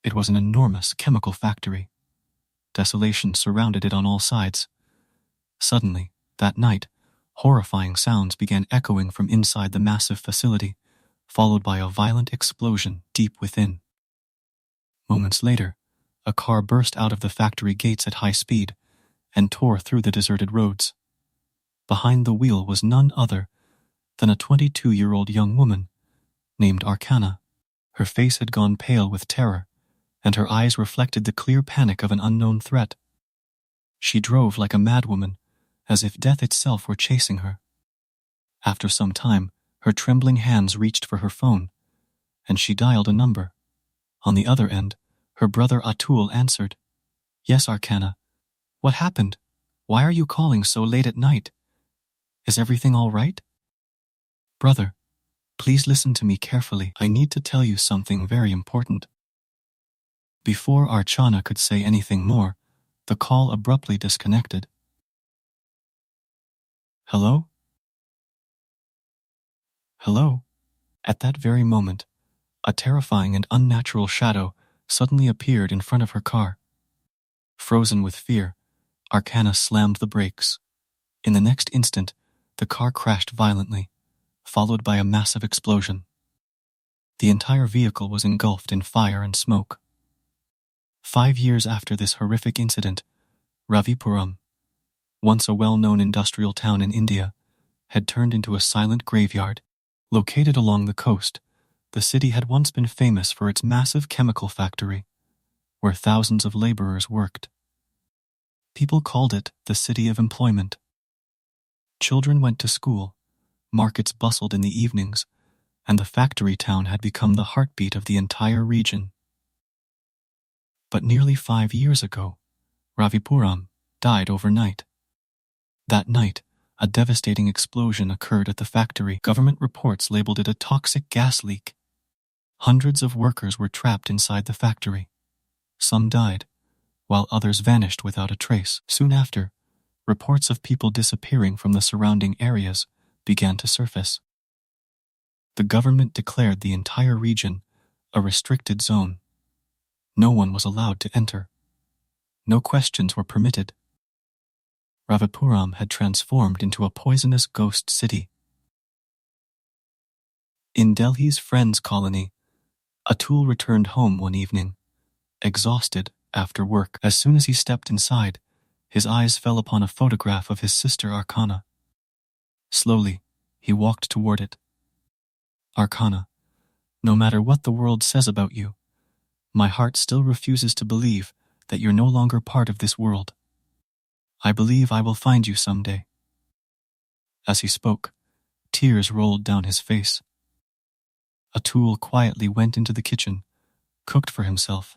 It was an enormous chemical factory. Desolation surrounded it on all sides. Suddenly, that night, horrifying sounds began echoing from inside the massive facility, followed by a violent explosion deep within. Moments later, a car burst out of the factory gates at high speed and tore through the deserted roads. Behind the wheel was none other than a 22-year-old young woman named Arcana. Her face had gone pale with terror, and her eyes reflected the clear panic of an unknown threat. She drove like a madwoman, as if death itself were chasing her. After some time, her trembling hands reached for her phone, and she dialed a number. On the other end, her brother Atul answered. "Yes, Arcana. What happened? Why are you calling so late at night? Is everything all right?" "Brother, please listen to me carefully. I need to tell you something very important." Before Archana could say anything more, the call abruptly disconnected. "Hello? Hello?" At that very moment, a terrifying and unnatural shadow suddenly appeared in front of her car. Frozen with fear, Arcana slammed the brakes. In the next instant, the car crashed violently, followed by a massive explosion. The entire vehicle was engulfed in fire and smoke. 5 years after this horrific incident, Ravipuram, once a well-known industrial town in India, had turned into a silent graveyard. Located along the coast, the city had once been famous for its massive chemical factory, where thousands of laborers worked. People called it the city of employment. Children went to school, markets bustled in the evenings, and the factory town had become the heartbeat of the entire region. But nearly 5 years ago, Ravipuram died overnight. That night, a devastating explosion occurred at the factory. Government reports labeled it a toxic gas leak. Hundreds of workers were trapped inside the factory. Some died, while others vanished without a trace. Soon after, reports of people disappearing from the surrounding areas began to surface. The government declared the entire region a restricted zone. No one was allowed to enter. No questions were permitted. Ravipuram had transformed into a poisonous ghost city. In Delhi's Friends colony, Atul returned home one evening, exhausted after work. As soon as he stepped inside, his eyes fell upon a photograph of his sister Arcana. Slowly, he walked toward it. "Arcana, no matter what the world says about you, my heart still refuses to believe that you're no longer part of this world. I believe I will find you someday." As he spoke, tears rolled down his face. Atul quietly went into the kitchen, cooked for himself,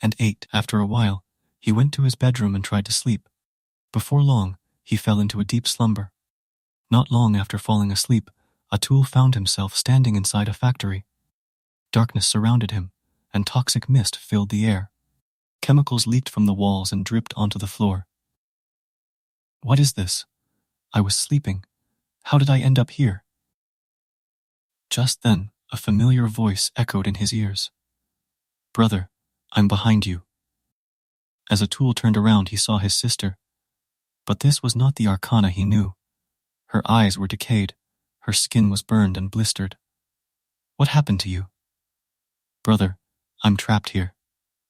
and ate. After a while, he went to his bedroom and tried to sleep. Before long, he fell into a deep slumber. Not long after falling asleep, Atul found himself standing inside a factory. Darkness surrounded him, and toxic mist filled the air. Chemicals leaked from the walls and dripped onto the floor. "What is this? I was sleeping. How did I end up here?" Just then, a familiar voice echoed in his ears. "Brother, I'm behind you." As Atul turned around, he saw his sister. But this was not the Arcana he knew. Her eyes were decayed. Her skin was burned and blistered. "What happened to you?" "Brother, I'm trapped here.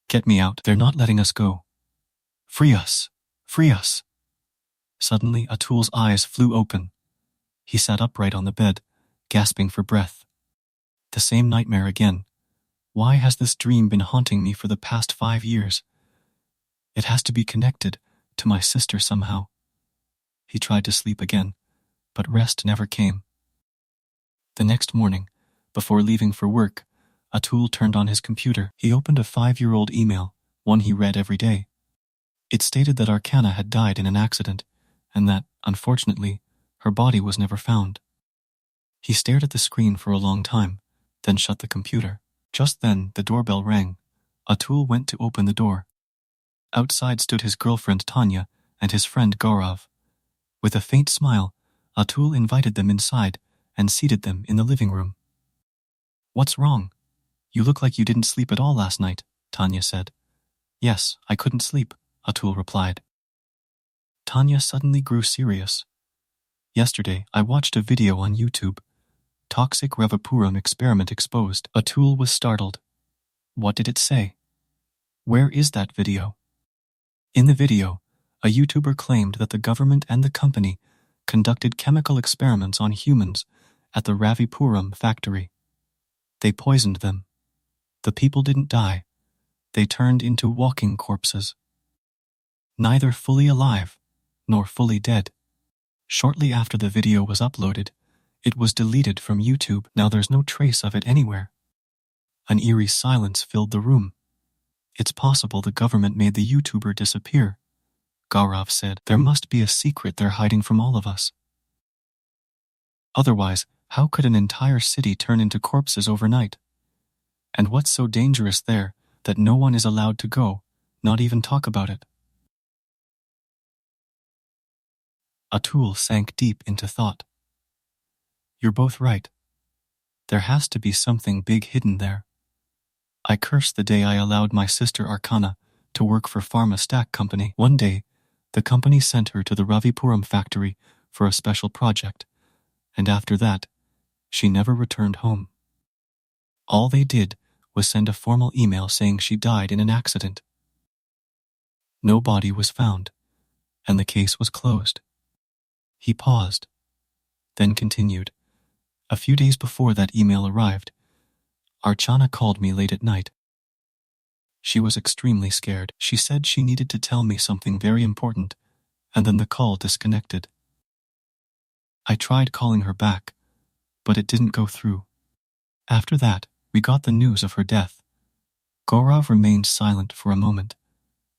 Get me out. They're not letting us go. Free us! Free us!" Suddenly, Atul's eyes flew open. He sat upright on the bed, gasping for breath. The same nightmare again. Why has this dream been haunting me for the past 5 years? It has to be connected to my sister somehow. He tried to sleep again, but rest never came. The next morning, before leaving for work, Atul turned on his computer. He opened a 5-year-old email, one he read every day. It stated that Arcana had died in an accident, and that, unfortunately, her body was never found. He stared at the screen for a long time, then shut the computer. Just then, the doorbell rang. Atul went to open the door. Outside stood his girlfriend Tanya and his friend Gaurav. With a faint smile, Atul invited them inside and seated them in the living room. "What's wrong? You look like you didn't sleep at all last night," Tanya said. Yes, I couldn't sleep, Atul replied. Tanya suddenly grew serious. Yesterday, I watched a video on YouTube. Toxic Ravipuram experiment exposed. Atul was startled. What did it say? Where is that video? In the video, a YouTuber claimed that the government and the company conducted chemical experiments on humans at the Ravipuram factory. They poisoned them. The people didn't die. They turned into walking corpses. Neither fully alive nor fully dead. Shortly after the video was uploaded, it was deleted from YouTube. Now there's no trace of it anywhere. An eerie silence filled the room. It's possible the government made the YouTuber disappear, Gaurav said. There must be a secret they're hiding from all of us. Otherwise, how could an entire city turn into corpses overnight? And what's so dangerous there that no one is allowed to go, not even talk about it? Atul sank deep into thought. You're both right. There has to be something big hidden there. I cursed the day I allowed my sister Archana to work for Pharma Stack Company. One day, the company sent her to the Ravipuram factory for a special project, and after that, she never returned home. All they did was send a formal email saying she died in an accident. No body was found, and the case was closed. He paused, then continued. A few days before that email arrived, Archana called me late at night. She was extremely scared. She said she needed to tell me something very important, and then the call disconnected. I tried calling her back, but it didn't go through. After that, we got the news of her death. Gaurav remained silent for a moment,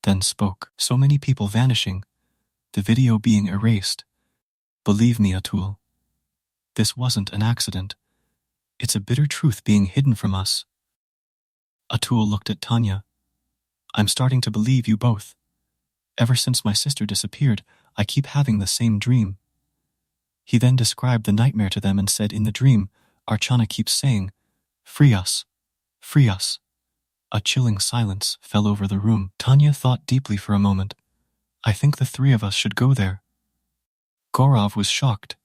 then spoke. So many people vanishing, the video being erased. Believe me, Atul, this wasn't an accident. It's a bitter truth being hidden from us. Atul looked at Tanya. I'm starting to believe you both. Ever since my sister disappeared, I keep having the same dream. He then described the nightmare to them and said in the dream, Archana keeps saying, free us, free us. A chilling silence fell over the room. Tanya thought deeply for a moment. I think the three of us should go there. Gaurav was shocked.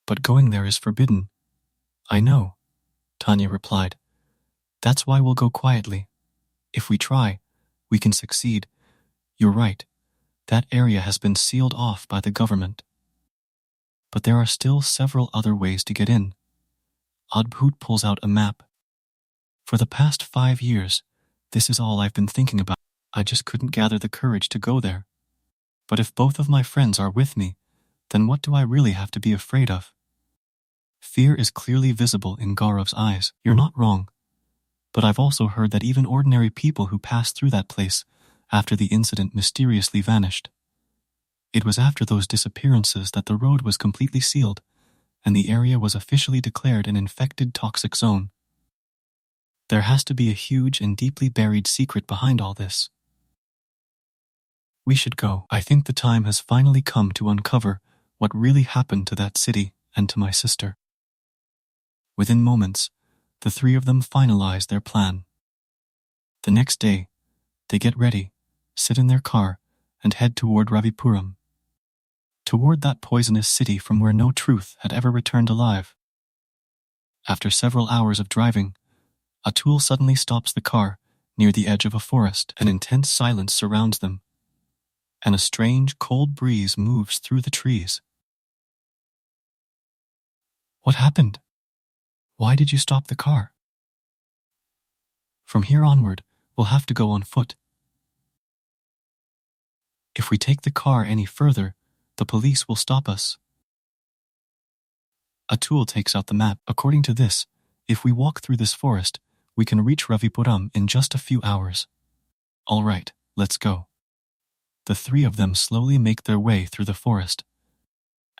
But going there is forbidden. I know, Tanya replied. That's why we'll go quietly. If we try, we can succeed. You're right. That area has been sealed off by the government. But there are still several other ways to get in. Adbhut pulls out a map. For the past 5 years, this is all I've been thinking about. I just couldn't gather the courage to go there. But if both of my friends are with me, then what do I really have to be afraid of? Fear is clearly visible in Gaurav's eyes. You're not wrong. But I've also heard that even ordinary people who passed through that place after the incident mysteriously vanished. It was after those disappearances that the road was completely sealed, and the area was officially declared an infected toxic zone. There has to be a huge and deeply buried secret behind all this. We should go. I think the time has finally come to uncover what really happened to that city and to my sister. Within moments, the three of them finalized their plan. The next day, they get ready, sit in their car, and head toward Ravipuram. Toward that poisonous city from where no truth had ever returned alive. After several hours of driving, Atul suddenly stops the car near the edge of a forest. An intense silence surrounds them, and a strange, cold breeze moves through the trees. What happened? Why did you stop the car? From here onward, we'll have to go on foot. If we take the car any further, the police will stop us. Atul takes out the map. According to this, if we walk through this forest, we can reach Ravipuram in just a few hours. All right, let's go. The three of them slowly make their way through the forest.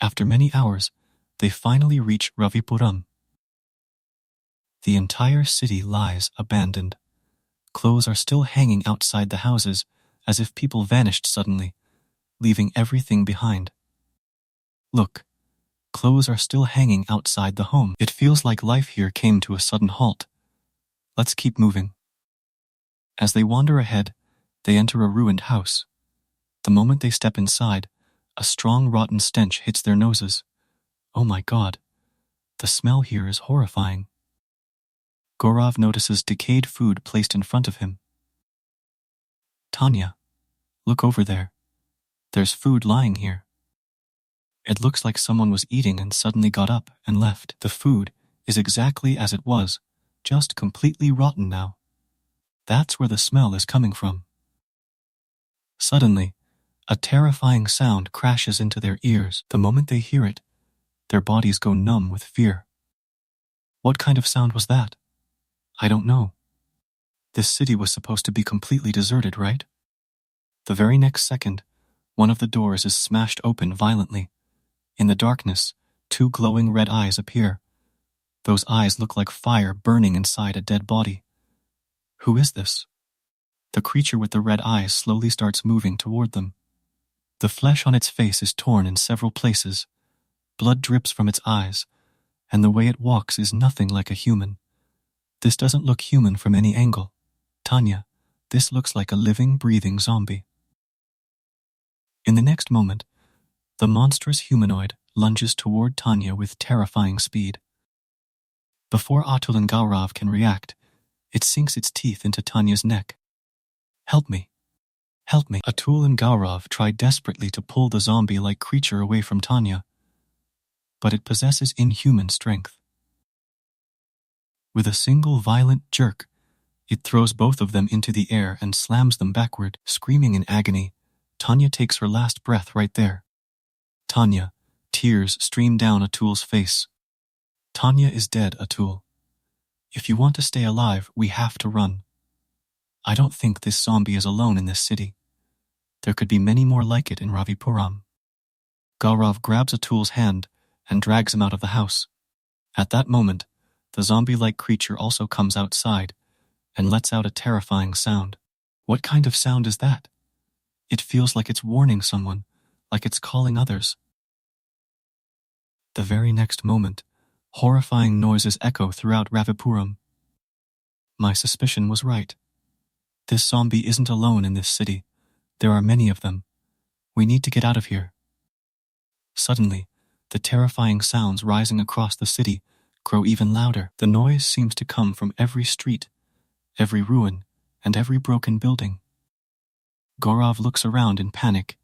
After many hours, they finally reach Ravipuram. The entire city lies abandoned. Clothes are still hanging outside the houses, as if people vanished suddenly, leaving everything behind. Look, clothes are still hanging outside the home. It feels like life here came to a sudden halt. Let's keep moving. As they wander ahead, they enter a ruined house. The moment they step inside, a strong rotten stench hits their noses. Oh my God, the smell here is horrifying. Gaurav notices decayed food placed in front of him. Tanya, look over there. There's food lying here. It looks like someone was eating and suddenly got up and left. The food is exactly as it was, just completely rotten now. That's where the smell is coming from. Suddenly, a terrifying sound crashes into their ears. The moment they hear it, their bodies go numb with fear. What kind of sound was that? I don't know. This city was supposed to be completely deserted, right? The very next second, one of the doors is smashed open violently. In the darkness, two glowing red eyes appear. Those eyes look like fire burning inside a dead body. Who is this? The creature with the red eyes slowly starts moving toward them. The flesh on its face is torn in several places. Blood drips from its eyes, and the way it walks is nothing like a human. This doesn't look human from any angle. Tanya, this looks like a living, breathing zombie. In the next moment, the monstrous humanoid lunges toward Tanya with terrifying speed. Before Atul and Gaurav can react, it sinks its teeth into Tanya's neck. Help me. Help me. Atul and Gaurav try desperately to pull the zombie-like creature away from Tanya, but it possesses inhuman strength. With a single violent jerk, it throws both of them into the air and slams them backward. Screaming in agony, Tanya takes her last breath right there. Tanya, tears stream down Atul's face. Tanya is dead, Atul. If you want to stay alive, we have to run. I don't think this zombie is alone in this city. There could be many more like it in Ravipuram. Gaurav grabs Atul's hand and drags him out of the house. At that moment, the zombie-like creature also comes outside and lets out a terrifying sound. What kind of sound is that? It feels like it's warning someone, like it's calling others. The very next moment, horrifying noises echo throughout Ravipuram. My suspicion was right. This zombie isn't alone in this city. There are many of them. We need to get out of here. Suddenly, the terrifying sounds rising across the city grow even louder. The noise seems to come from every street, every ruin, and every broken building. Gaurav looks around in panic,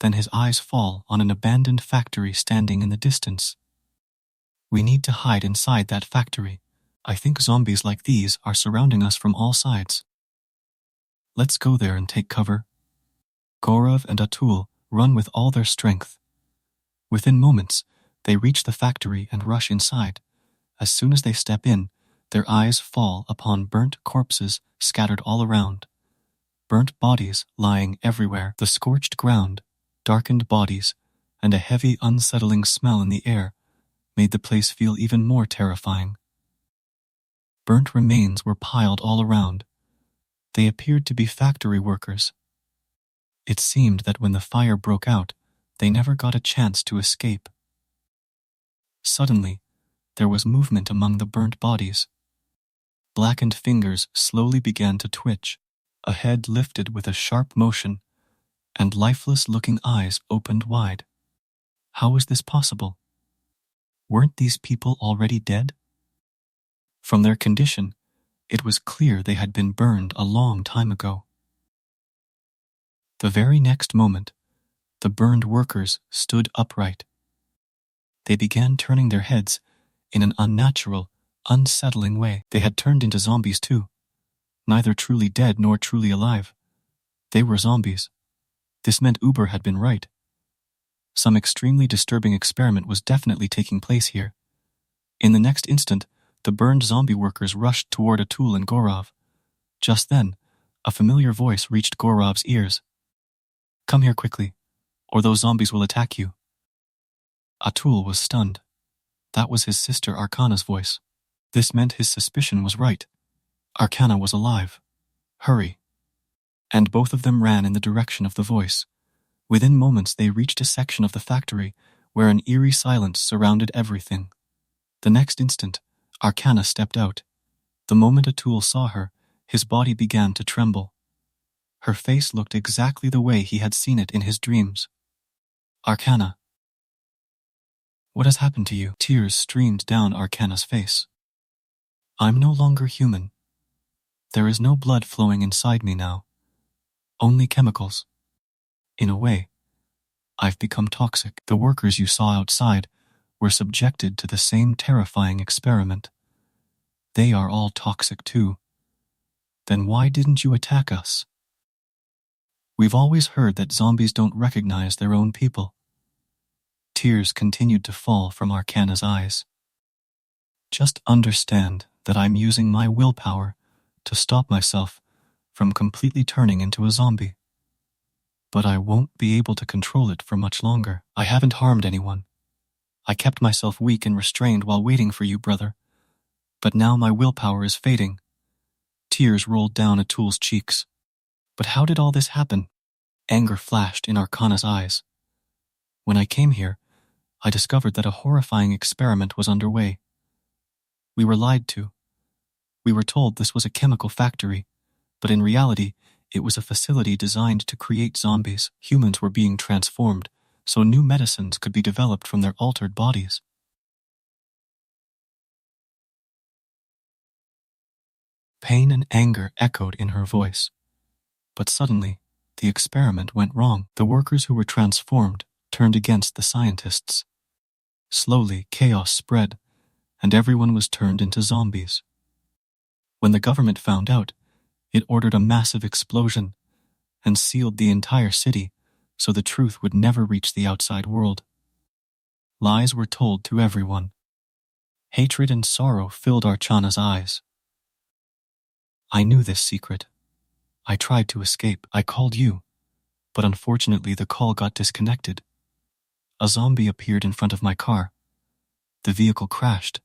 then his eyes fall on an abandoned factory standing in the distance. We need to hide inside that factory. I think zombies like these are surrounding us from all sides. Let's go there and take cover. Gaurav and Atul run with all their strength. Within moments, they reach the factory and rush inside. As soon as they step in, their eyes fall upon burnt corpses scattered all around. Burnt bodies lying everywhere, the scorched ground, darkened bodies, and a heavy, unsettling smell in the air made the place feel even more terrifying. Burnt remains were piled all around. They appeared to be factory workers. It seemed that when the fire broke out, they never got a chance to escape. Suddenly, there was movement among the burnt bodies. Blackened fingers slowly began to twitch. A head lifted with a sharp motion, and lifeless-looking eyes opened wide. How was this possible? Weren't these people already dead? From their condition, it was clear they had been burned a long time ago. The very next moment, the burned workers stood upright. They began turning their heads in an unnatural, unsettling way. They had turned into zombies too. Neither truly dead nor truly alive. They were zombies. This meant Uber had been right. Some extremely disturbing experiment was definitely taking place here. In the next instant, the burned zombie workers rushed toward Atul and Gaurav. Just then, a familiar voice reached Gaurav's ears. Come here quickly, or those zombies will attack you. Atul was stunned. That was his sister Archana's voice. This meant his suspicion was right. Archana was alive. Hurry. And both of them ran in the direction of the voice. Within moments they reached a section of the factory where an eerie silence surrounded everything. The next instant, Archana stepped out. The moment Atul saw her, His body began to tremble. Her face looked exactly the way he had seen it in his dreams. Arcana. What has happened to you? Tears streamed down Arcana's face. I'm no longer human. There is no blood flowing inside me now. Only chemicals. In a way, I've become toxic. The workers you saw outside were subjected to the same terrifying experiment. They are all toxic too. Then why didn't you attack us? We've always heard that zombies don't recognize their own people. Tears continued to fall from Arcana's eyes. Just understand that I'm using my willpower to stop myself from completely turning into a zombie. But I won't be able to control it for much longer. I haven't harmed anyone. I kept myself weak and restrained while waiting for you, brother. But now my willpower is fading. Tears rolled down Atul's cheeks. But how did all this happen? Anger flashed in Arcana's eyes. When I came here, I discovered that a horrifying experiment was underway. We were lied to. We were told this was a chemical factory, but in reality, it was a facility designed to create zombies. Humans were being transformed, so new medicines could be developed from their altered bodies. Pain and anger echoed in her voice. But suddenly, the experiment went wrong. The workers who were transformed turned against the scientists. Slowly, chaos spread, and everyone was turned into zombies. When the government found out, it ordered a massive explosion and sealed the entire city so the truth would never reach the outside world. Lies were told to everyone. Hatred and sorrow filled Archana's eyes. I knew this secret. I tried to escape. I called you, but unfortunately the call got disconnected. A zombie appeared in front of my car. The vehicle crashed,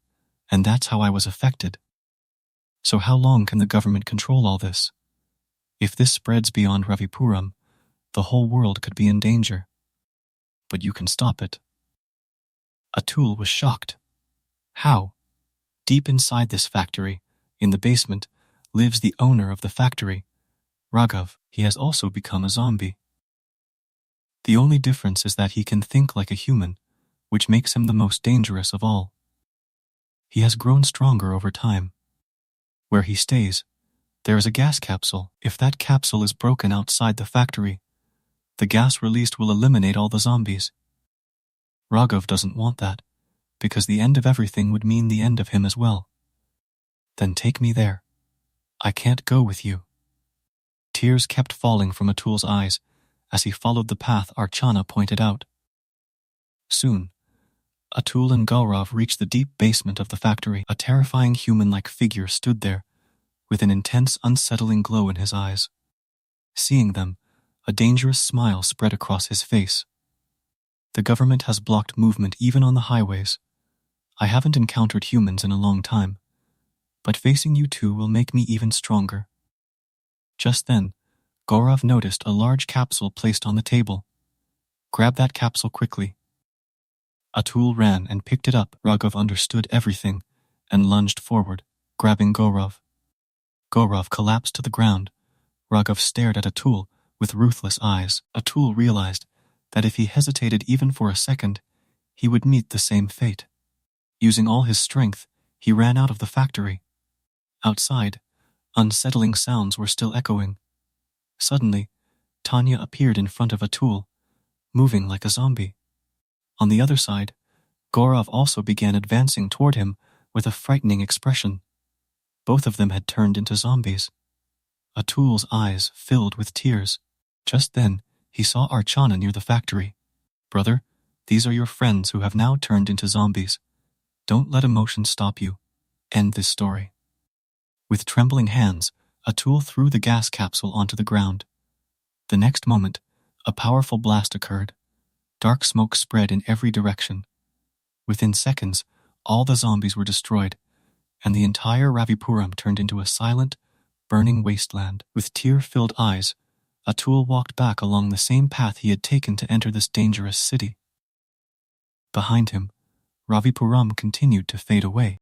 and that's how I was affected. So how long can the government control all this? If this spreads beyond Ravipuram, the whole world could be in danger. But you can stop it. Atul was shocked. How? Deep inside this factory, in the basement, lives the owner of the factory, Raghav. He has also become a zombie. The only difference is that he can think like a human, which makes him the most dangerous of all. He has grown stronger over time. Where he stays, there is a gas capsule. If that capsule is broken outside the factory, the gas released will eliminate all the zombies. Raghav doesn't want that, because the end of everything would mean the end of him as well. Then take me there. I can't go with you. Tears kept falling from Atul's eyes as he followed the path Archana pointed out. Soon, Atul and Gaurav reached the deep basement of the factory. A terrifying human-like figure stood there, with an intense, unsettling glow in his eyes. Seeing them, a dangerous smile spread across his face. The government has blocked movement even on the highways. I haven't encountered humans in a long time, but facing you two will make me even stronger. Just then, Gaurav noticed a large capsule placed on the table. Grab that capsule quickly. Atul ran and picked it up. Raghav understood everything and lunged forward, grabbing Gaurav. Gaurav collapsed to the ground. Raghav stared at Atul with ruthless eyes. Atul realized that if he hesitated even for a second, he would meet the same fate. Using all his strength, he ran out of the factory. Outside, unsettling sounds were still echoing. Suddenly, Tanya appeared in front of Atul, moving like a zombie. On the other side, Gaurav also began advancing toward him with a frightening expression. Both of them had turned into zombies. Atul's eyes filled with tears. Just then, he saw Archana near the factory. Brother, these are your friends who have now turned into zombies. Don't let emotion stop you. End this story. With trembling hands, Atul threw the gas capsule onto the ground. The next moment, a powerful blast occurred. Dark smoke spread in every direction. Within seconds, all the zombies were destroyed, and the entire Ravipuram turned into a silent, burning wasteland. With tear-filled eyes, Atul walked back along the same path he had taken to enter this dangerous city. Behind him, Ravipuram continued to fade away.